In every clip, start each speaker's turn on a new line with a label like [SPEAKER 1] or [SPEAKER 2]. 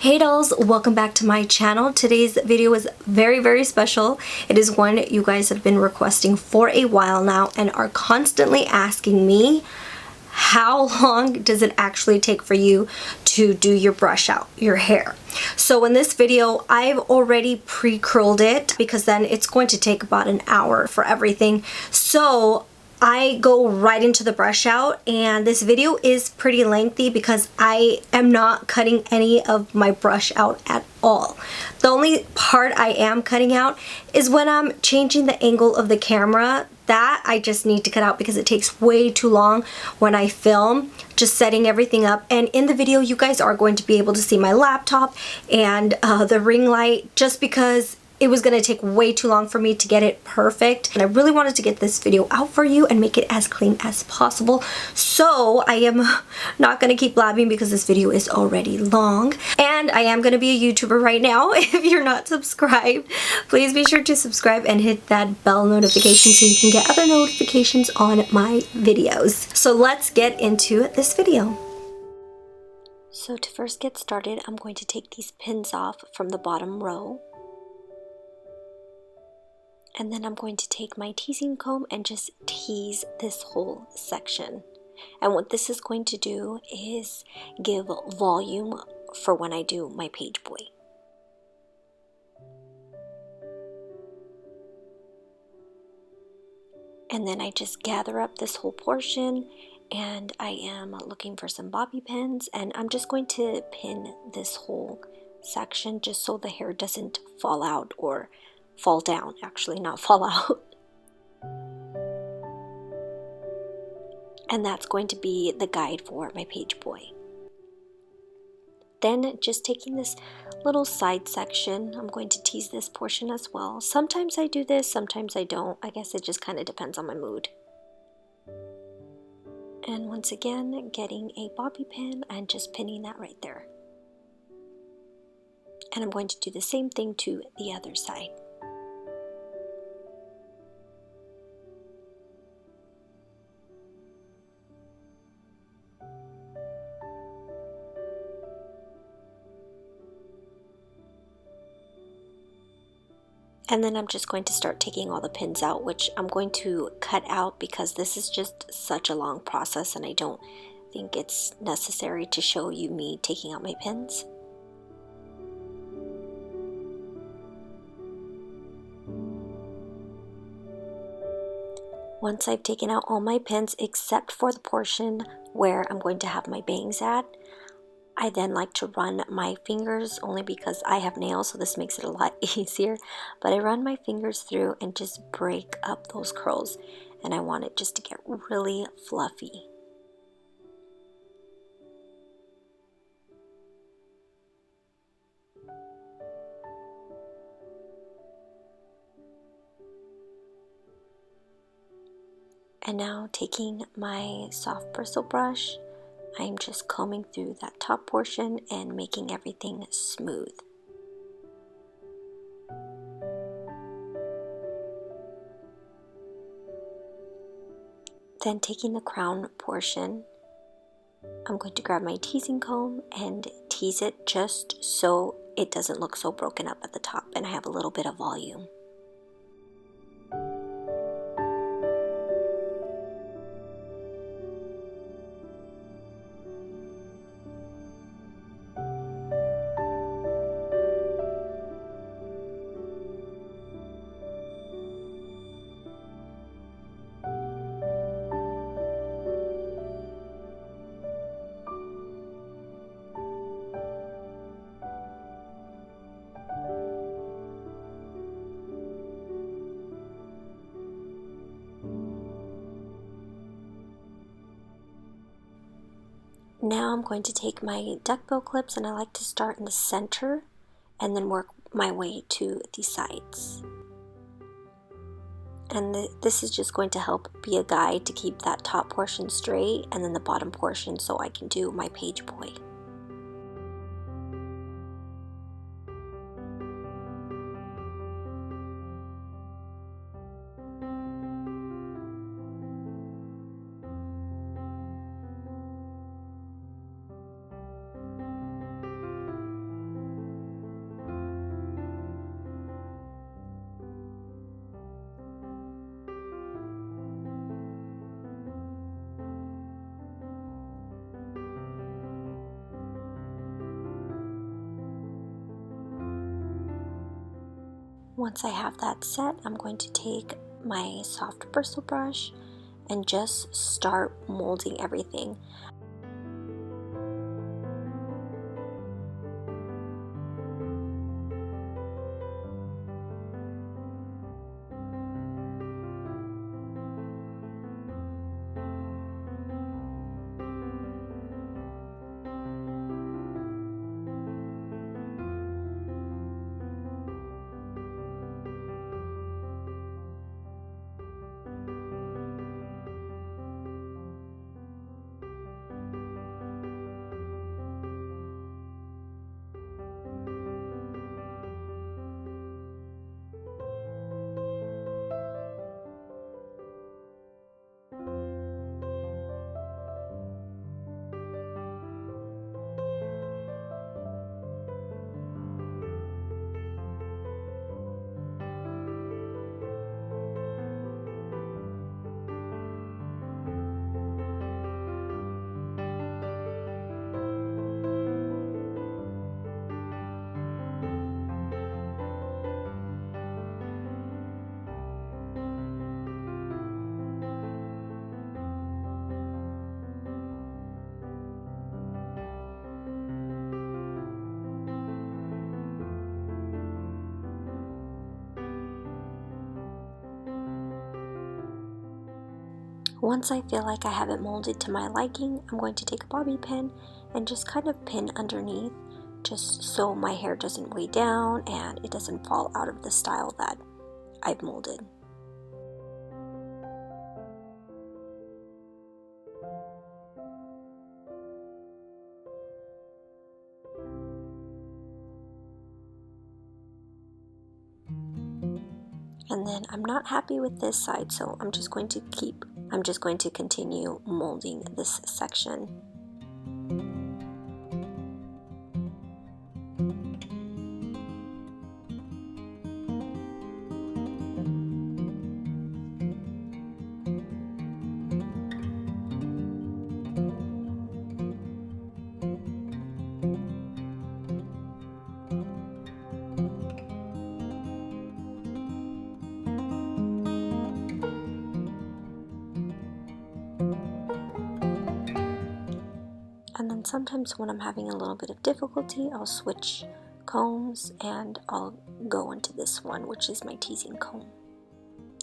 [SPEAKER 1] Hey dolls, welcome back to my channel. Today's video is very special. It is one you guys have been requesting for a while now and are constantly asking me, how long does it actually take for you to do your brush out, your hair? So in this video, I've already pre-curled it because then it's going to take about an hour for everything. So I go right into the brush out, and this video is pretty lengthy because I am not cutting any of my brush out at all. The only part I am cutting out is when I'm changing the angle of the camera. That I just need to cut out because it takes way too long when I film, just setting everything up. And in the video, you guys are going to be able to see my laptop and the ring light, just because it was going to take way too long for me to get it perfect. And I really wanted to get this video out for you and make it as clean as possible. So I am not going to keep blabbing because this video is already long. And I am going to be a YouTuber right now. If you're not subscribed, please be sure to subscribe and hit that bell notification so you can get other notifications on my videos. So let's get into this video. So to first get started, I'm going to take these pins off from the bottom row. And then I'm going to take my teasing comb and just tease this whole section. And what this is going to do is give volume for when I do my page boy. And then I just gather up this whole portion, and I am looking for some bobby pins, and I'm just going to pin this whole section just so the hair doesn't fall out, or fall down, actually, not fall out. And that's going to be the guide for my page boy. Then just taking this little side section, I'm going to tease this portion as well. Sometimes I do this, sometimes I don't. I guess it just kind of depends on my mood. And once again, getting a bobby pin and just pinning that right there. And I'm going to do the same thing to the other side. And then I'm just going to start taking all the pins out, which I'm going to cut out because this is just such a long process and I don't think it's necessary to show you me taking out my pins. Once I've taken out all my pins except for the portion where I'm going to have my bangs at, I then like to run my fingers, only because I have nails, so this makes it a lot easier, but I run my fingers through and just break up those curls, and I want it just to get really fluffy. And now taking my soft bristle brush, I'm just combing through that top portion and making everything smooth. Then taking the crown portion, I'm going to grab my teasing comb and tease it just so it doesn't look so broken up at the top and I have a little bit of volume. Now I'm going to take my duckbill clips, and I like to start in the center and then work my way to the sides. And this is just going to help be a guide to keep that top portion straight and then the bottom portion so I can do my page boy. Once I have that set, I'm going to take my soft bristle brush and just start molding everything. Once I feel like I have it molded to my liking, I'm going to take a bobby pin and just kind of pin underneath, just so my hair doesn't weigh down and it doesn't fall out of the style that I've molded. And then I'm not happy with this side, so I'm just going to continue molding this section. And then sometimes when I'm having a little bit of difficulty, I'll switch combs and I'll go into this one, which is my teasing comb.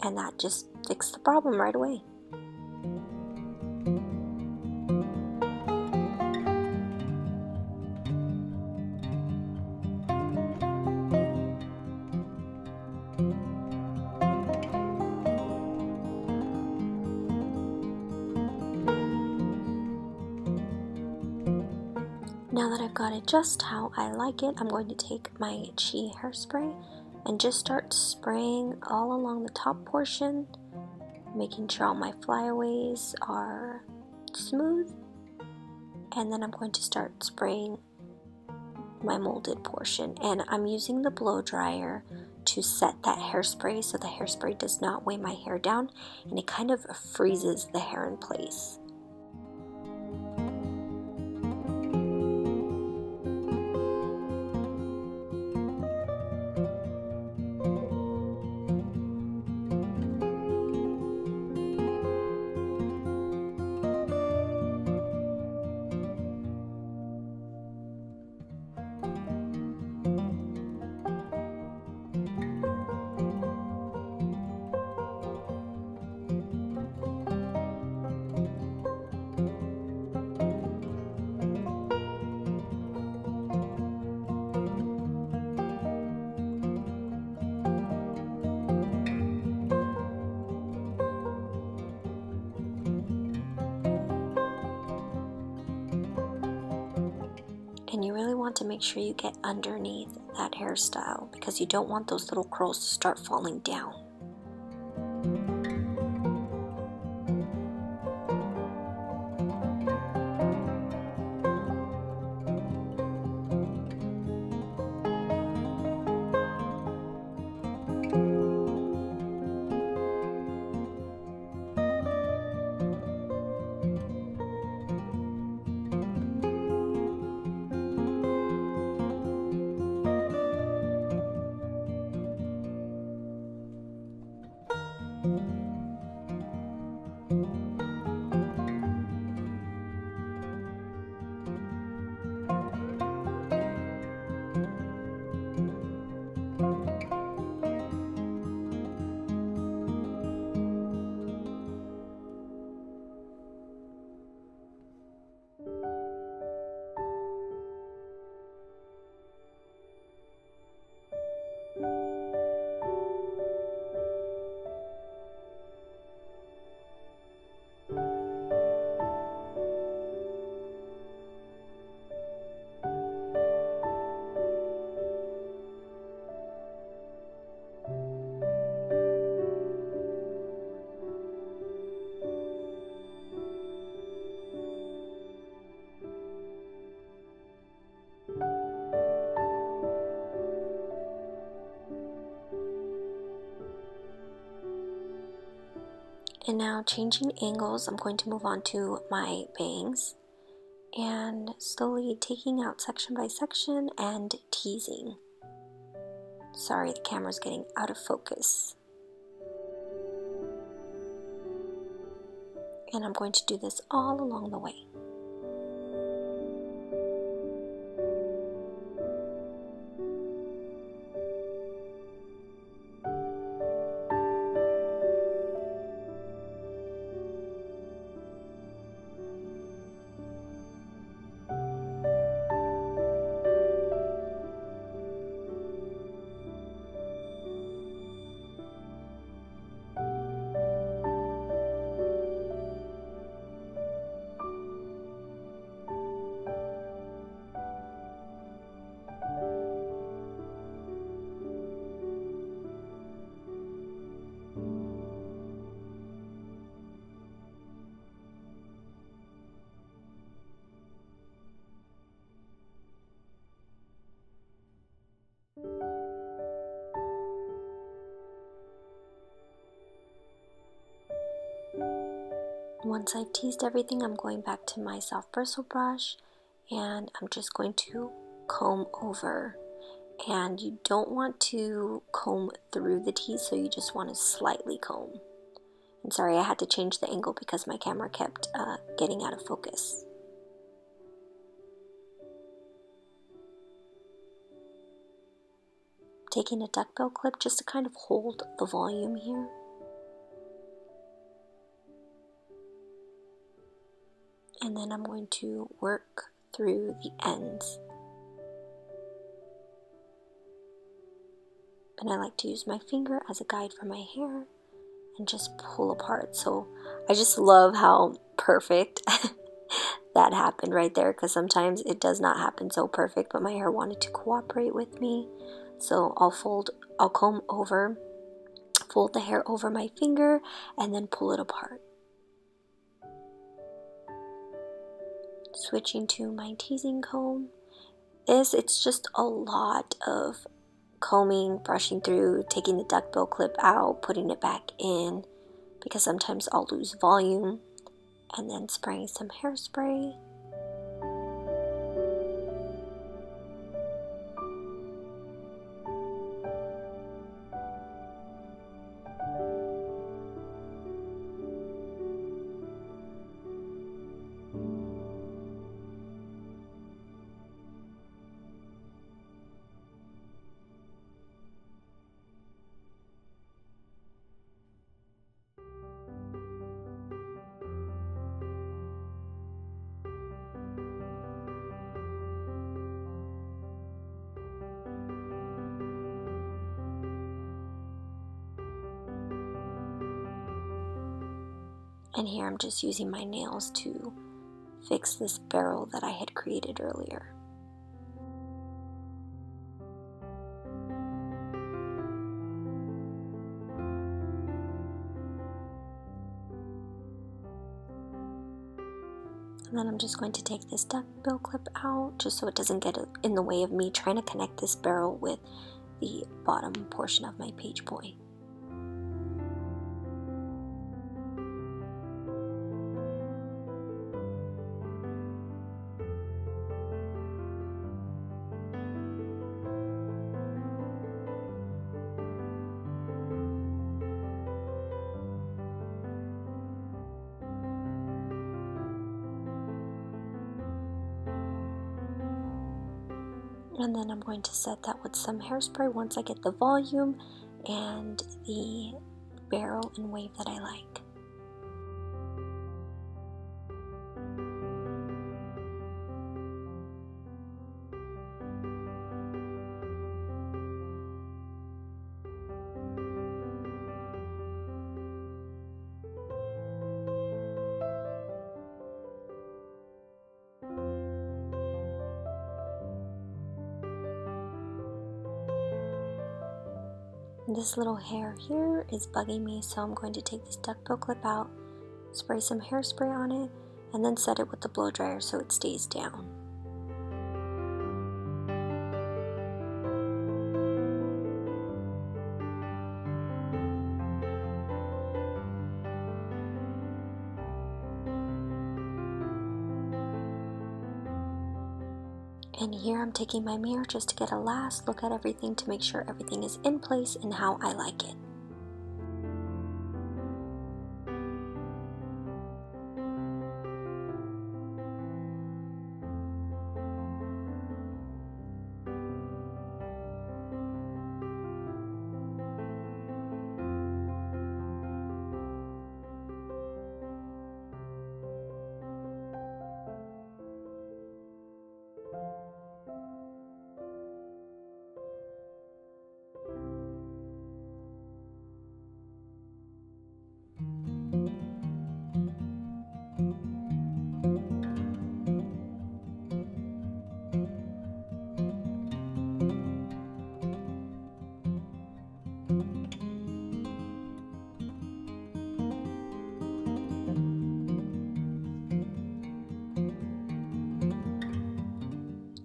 [SPEAKER 1] And that just fixed the problem right away. Now that I've got it just how I like it, I'm going to take my Chi hairspray and just start spraying all along the top portion, making sure all my flyaways are smooth. And then I'm going to start spraying my molded portion. And I'm using the blow dryer to set that hairspray so the hairspray does not weigh my hair down and it kind of freezes the hair in place. And you really want to make sure you get underneath that hairstyle because you don't want those little curls to start falling down. And now changing angles, I'm going to move on to my bangs and slowly taking out section by section and teasing. Sorry, the camera's getting out of focus. And I'm going to do this all along the way. Once I've teased everything, I'm going back to my soft bristle brush and I'm just going to comb over. And you don't want to comb through the tease, so you just want to slightly comb. And sorry, I had to change the angle because my camera kept getting out of focus. Taking a duckbill clip just to kind of hold the volume here. And then I'm going to work through the ends. And I like to use my finger as a guide for my hair and just pull apart. So I just love how perfect that happened right there, because sometimes it does not happen so perfect, but my hair wanted to cooperate with me. So I'll comb over, fold the hair over my finger, and then pull it apart. Switching to my teasing comb. It's just a lot of combing, brushing through, taking the duckbill clip out, putting it back in, because sometimes I'll lose volume, and then spraying some hairspray. And here I'm just using my nails to fix this barrel that I had created earlier. And then I'm just going to take this duckbill clip out just so it doesn't get in the way of me trying to connect this barrel with the bottom portion of my pageboy. And then I'm going to set that with some hairspray once I get the volume and the barrel and wave that I like. This little hair here is bugging me, so I'm going to take this duckbill clip out, spray some hairspray on it, and then set it with the blow dryer so it stays down. And here I'm taking my mirror just to get a last look at everything to make sure everything is in place and how I like it.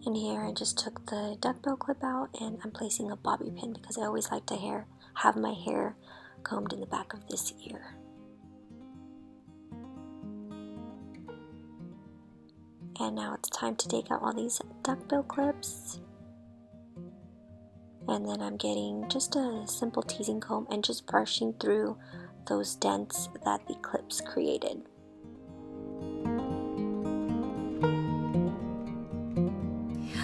[SPEAKER 1] And here I just took the duckbill clip out and I'm placing a bobby pin because I always like to have my hair combed in the back of this ear. And now it's time to take out all these duckbill clips. And then I'm getting just a simple teasing comb and just brushing through those dents that the clips created.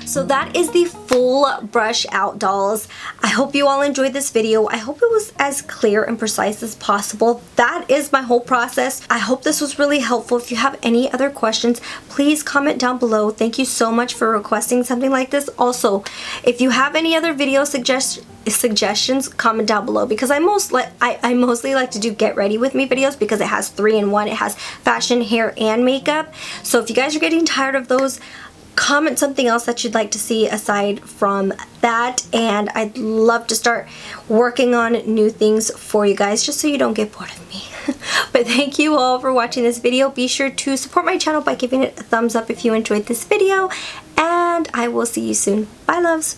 [SPEAKER 1] So that is the full brush out, dolls. I hope you all enjoyed this video. I hope it was as clear and precise as possible. That is my whole process. I hope this was really helpful. If you have any other questions, please comment down below. Thank you so much for requesting something like this. Also, if you have any other video suggestions, comment down below, because I mostly like to do get ready with me videos because it has 3-in-1. It has fashion, hair, and makeup. So if you guys are getting tired of those, comment something else that you'd like to see aside from that, and I'd love to start working on new things for you guys just so you don't get bored of me. But thank you all for watching this video. Be sure to support my channel by giving it a thumbs up if you enjoyed this video, and I will see you soon. Bye, loves.